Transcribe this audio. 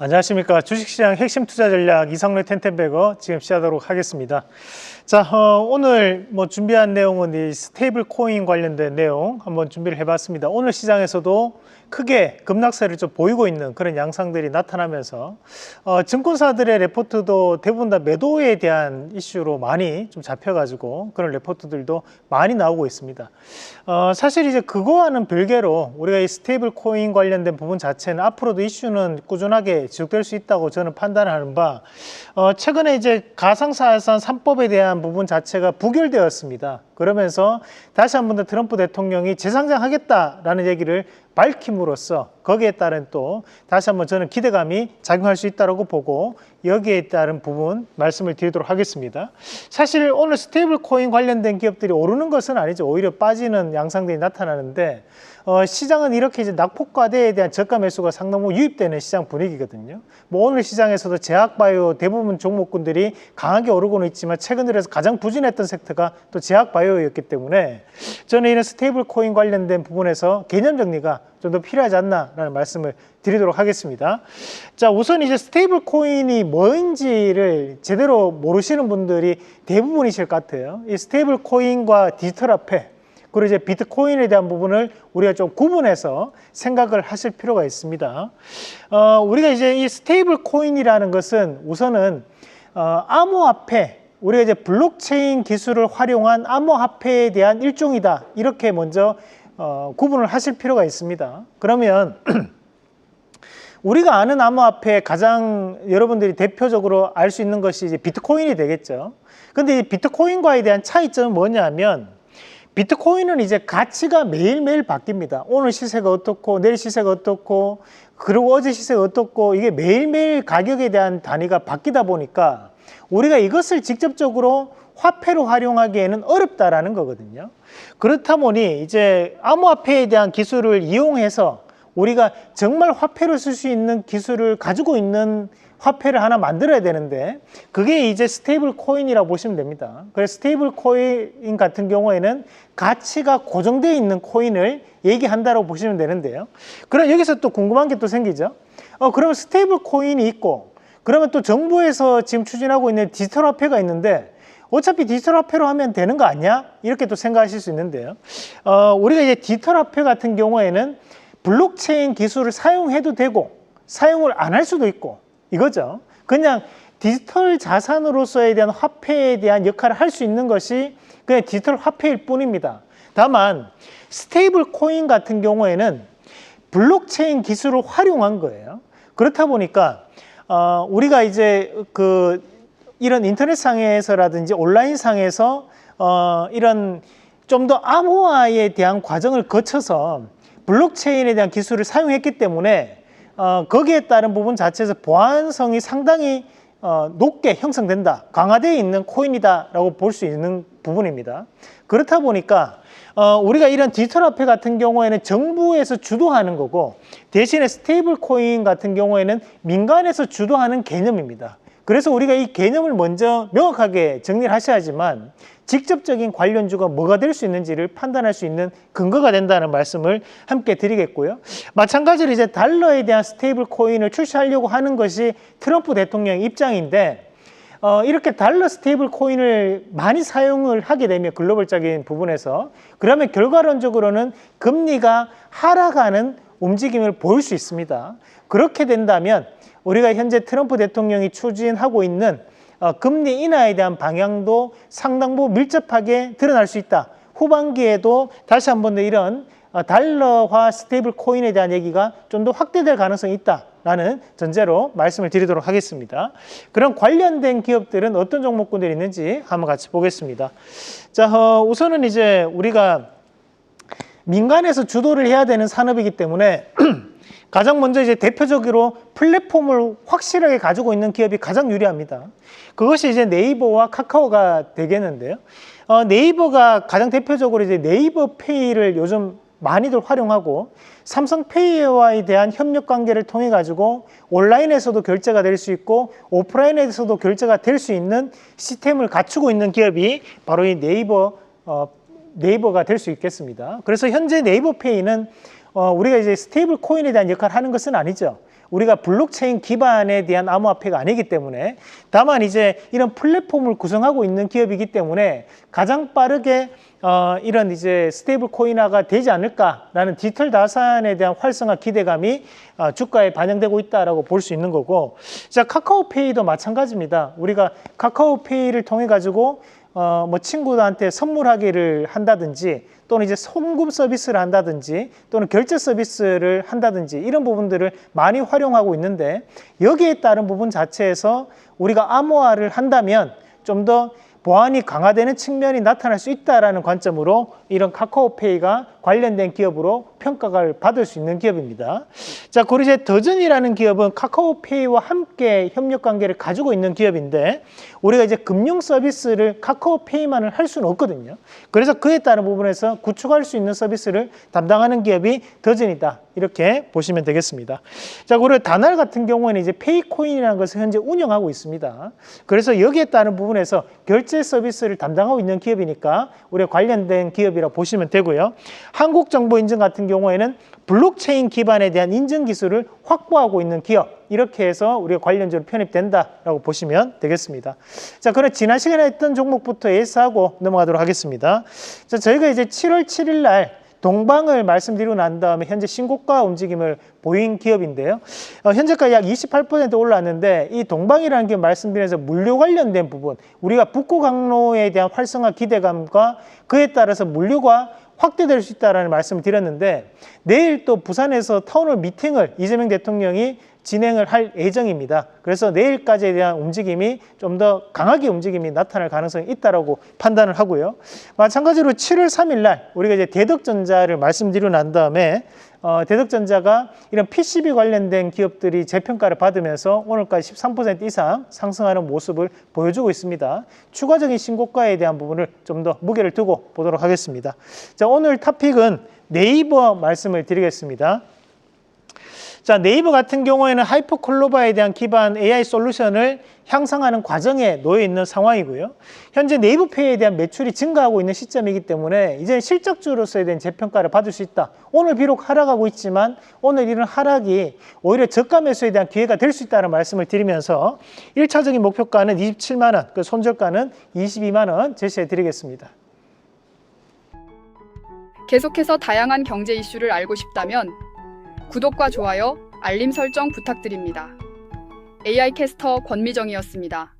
안녕하십니까. 주식시장 핵심 투자 전략 이상로의 텐텐베거 지금 시작하도록 하겠습니다. 자, 오늘 준비한 내용은 이 스테이블 코인 관련된 내용 한번 준비를 해봤습니다. 오늘 시장에서도 크게 급락세를 좀 보이고 있는 그런 양상들이 나타나면서 증권사들의 레포트도 대부분 다 매도에 대한 이슈로 많이 좀 잡혀가지고 그런 레포트들도 많이 나오고 있습니다. 사실 이제 그거와는 별개로 우리가 이 스테이블 코인 관련된 부분 자체는 앞으로도 이슈는 꾸준하게 지속될 수 있다고 저는 판단하는 바, 최근에 이제 가상자산 3법에 대한 부분 자체가 부결되었습니다. 그러면서 다시 한 번 더 트럼프 대통령이 재상장하겠다라는 얘기를 밝힘으로써 거기에 따른 또 다시 한번 저는 기대감이 작용할 수 있다고 보고 여기에 따른 부분 말씀을 드리도록 하겠습니다. 사실 오늘 스테이블 코인 관련된 기업들이 오르는 것은 아니죠. 오히려 빠지는 양상들이 나타나는데 시장은 이렇게 이제 낙폭과대에 대한 저가 매수가 상당히 유입되는 시장 분위기거든요. 오늘 시장에서도 제약바이오 대부분 종목군들이 강하게 오르고는 있지만 최근 들어서 가장 부진했던 섹터가 또 제약바이오였기 때문에 저는 이런 스테이블 코인 관련된 부분에서 개념 정리가 좀 더 필요하지 않나라는 말씀을 드리도록 하겠습니다. 자, 우선 이제 스테이블 코인이 뭐인지를 제대로 모르시는 분들이 대부분이실 것 같아요. 이 스테이블 코인과 디지털 화폐 그리고 이제 비트코인에 대한 부분을 우리가 좀 구분해서 생각을 하실 필요가 있습니다. 우리가 이제 이 스테이블 코인이라는 것은 우선은 암호화폐, 우리가 이제 블록체인 기술을 활용한 암호화폐에 대한 일종이다. 이렇게 먼저 구분을 하실 필요가 있습니다. 그러면 우리가 아는 암호화폐 가장 여러분들이 대표적으로 알 수 있는 것이 이제 비트코인이 되겠죠. 근데 이 비트코인과에 대한 차이점은 뭐냐면 비트코인은 이제 가치가 매일매일 바뀝니다. 오늘 시세가 어떻고 내일 시세가 어떻고 그리고 어제 시세가 어떻고 이게 매일매일 가격에 대한 단위가 바뀌다 보니까 우리가 이것을 직접적으로 화폐로 활용하기에는 어렵다라는 거거든요. 그렇다 보니 이제 암호화폐에 대한 기술을 이용해서 우리가 정말 화폐로 쓸 수 있는 기술을 가지고 있는 화폐를 하나 만들어야 되는데 그게 이제 스테이블 코인이라고 보시면 됩니다. 그래서 스테이블 코인 같은 경우에는 가치가 고정되어 있는 코인을 얘기한다고 보시면 되는데요. 그럼 여기서 또 궁금한 게 또 생기죠. 그러면 스테이블 코인이 있고 그러면 또 정부에서 지금 추진하고 있는 디지털 화폐가 있는데 어차피 디지털 화폐로 하면 되는 거 아니야? 이렇게 또 생각하실 수 있는데요. 우리가 이제 디지털 화폐 같은 경우에는 블록체인 기술을 사용해도 되고 사용을 안 할 수도 있고 이거죠. 그냥 디지털 자산으로서에 대한 화폐에 대한 역할을 할 수 있는 것이 그냥 디지털 화폐일 뿐입니다. 다만 스테이블 코인 같은 경우에는 블록체인 기술을 활용한 거예요. 그렇다 보니까 우리가 이제 이런 인터넷 상에서라든지 온라인 상에서 이런 좀 더 암호화에 대한 과정을 거쳐서 블록체인에 대한 기술을 사용했기 때문에 거기에 따른 부분 자체에서 보안성이 상당히 높게 형성된다, 강화되어 있는 코인이다라고 볼 수 있는 부분입니다. 그렇다 보니까 우리가 이런 디지털 화폐 같은 경우에는 정부에서 주도하는 거고 대신에 스테이블 코인 같은 경우에는 민간에서 주도하는 개념입니다. 그래서 우리가 이 개념을 먼저 명확하게 정리를 하셔야지만 직접적인 관련주가 뭐가 될 수 있는지를 판단할 수 있는 근거가 된다는 말씀을 함께 드리겠고요. 마찬가지로 이제 달러에 대한 스테이블 코인을 출시하려고 하는 것이 트럼프 대통령의 입장인데 이렇게 달러 스테이블 코인을 많이 사용을 하게 되면 글로벌적인 부분에서 그러면 결과론적으로는 금리가 하락하는 움직임을 보일 수 있습니다. 그렇게 된다면 우리가 현재 트럼프 대통령이 추진하고 있는 금리 인하에 대한 방향도 상당 부분 밀접하게 드러날 수 있다. 후반기에도 다시 한번 더 이런 달러화 스테이블 코인에 대한 얘기가 좀 더 확대될 가능성이 있다라는 전제로 말씀을 드리도록 하겠습니다. 그런 관련된 기업들은 어떤 종목군들이 있는지 한번 같이 보겠습니다. 자, 우선은 이제 우리가 민간에서 주도를 해야 되는 산업이기 때문에 가장 먼저 이제 대표적으로 플랫폼을 확실하게 가지고 있는 기업이 가장 유리합니다. 그것이 이제 네이버와 카카오가 되겠는데요. 네이버가 가장 대표적으로 이제 네이버 페이를 요즘 많이들 활용하고 삼성페이와에 대한 협력 관계를 통해 가지고 온라인에서도 결제가 될 수 있고 오프라인에서도 결제가 될 수 있는 시스템을 갖추고 있는 기업이 바로 이 네이버가 될 수 있겠습니다. 그래서 현재 네이버 페이는 우리가 이제 스테이블 코인에 대한 역할을 하는 것은 아니죠. 우리가 블록체인 기반에 대한 암호화폐가 아니기 때문에, 다만 이제 이런 플랫폼을 구성하고 있는 기업이기 때문에 가장 빠르게 이런 이제 스테이블 코인화가 되지 않을까라는 디지털 자산에 대한 활성화 기대감이 주가에 반영되고 있다라고 볼 수 있는 거고, 자, 카카오페이도 마찬가지입니다. 우리가 카카오페이를 통해 가지고 뭐 친구들한테 선물하기를 한다든지, 또는 이제 송금 서비스를 한다든지, 또는 결제 서비스를 한다든지, 이런 부분들을 많이 활용하고 있는데, 여기에 따른 부분 자체에서 우리가 암호화를 한다면 좀 더 보안이 강화되는 측면이 나타날 수 있다는 관점으로 이런 카카오페이가 관련된 기업으로 평가를 받을 수 있는 기업입니다. 자, 그리고 이제 더즌이라는 기업은 카카오페이와 함께 협력 관계를 가지고 있는 기업인데, 우리가 이제 금융 서비스를 카카오페이만을 할 수는 없거든요. 그래서 그에 따른 부분에서 구축할 수 있는 서비스를 담당하는 기업이 더즌이다, 이렇게 보시면 되겠습니다. 자, 그리고 다날 같은 경우에는 이제 페이코인이라는 것을 현재 운영하고 있습니다. 그래서 여기에 따른 부분에서 결제 서비스를 담당하고 있는 기업이니까 우리가 관련된 기업이라고 보시면 되고요. 한국정보인증 같은 경우에는 블록체인 기반에 대한 인증 기술을 확보하고 있는 기업, 이렇게 해서 우리가 관련적으로 편입된다라고 보시면 되겠습니다. 자, 그럼 지난 시간에 했던 종목부터 예스하고 넘어가도록 하겠습니다. 자, 저희가 이제 7월 7일 날 동방을 말씀드리고 난 다음에 현재 신고가 움직임을 보인 기업인데요. 현재까지 약 28% 올랐는데, 이 동방이라는 기업 말씀드리면서 물류 관련된 부분, 우리가 북구 강로에 대한 활성화 기대감과 그에 따라서 물류가 확대될 수 있다는 말씀을 드렸는데, 내일 또 부산에서 타운홀 미팅을 이재명 대통령이 진행을 할 예정입니다. 그래서 내일까지에 대한 움직임이 좀 더 강하게 움직임이 나타날 가능성이 있다고 판단을 하고요. 마찬가지로 7월 3일 날 우리가 이제 대덕전자를 말씀드리고 난 다음에 대덕전자가 이런 PCB 관련된 기업들이 재평가를 받으면서 오늘까지 13% 이상 상승하는 모습을 보여주고 있습니다. 추가적인 신고가에 대한 부분을 좀 더 무게를 두고 보도록 하겠습니다. 자, 오늘 토픽은 네이버 말씀을 드리겠습니다. 자, 네이버 같은 경우에는 하이퍼클로바에 대한 기반 AI 솔루션을 향상하는 과정에 놓여 있는 상황이고요. 현재 네이버페이에 대한 매출이 증가하고 있는 시점이기 때문에 이제 실적주로서에 대한 재평가를 받을 수 있다. 오늘 비록 하락하고 있지만 오늘 이런 하락이 오히려 저가 매수에 대한 기회가 될 수 있다는 말씀을 드리면서 1차적인 목표가는 27만 원, 그 손절가는 22만 원 제시해 드리겠습니다. 계속해서 다양한 경제 이슈를 알고 싶다면 구독과 좋아요, 알림 설정 부탁드립니다. AI 캐스터 권미정이었습니다.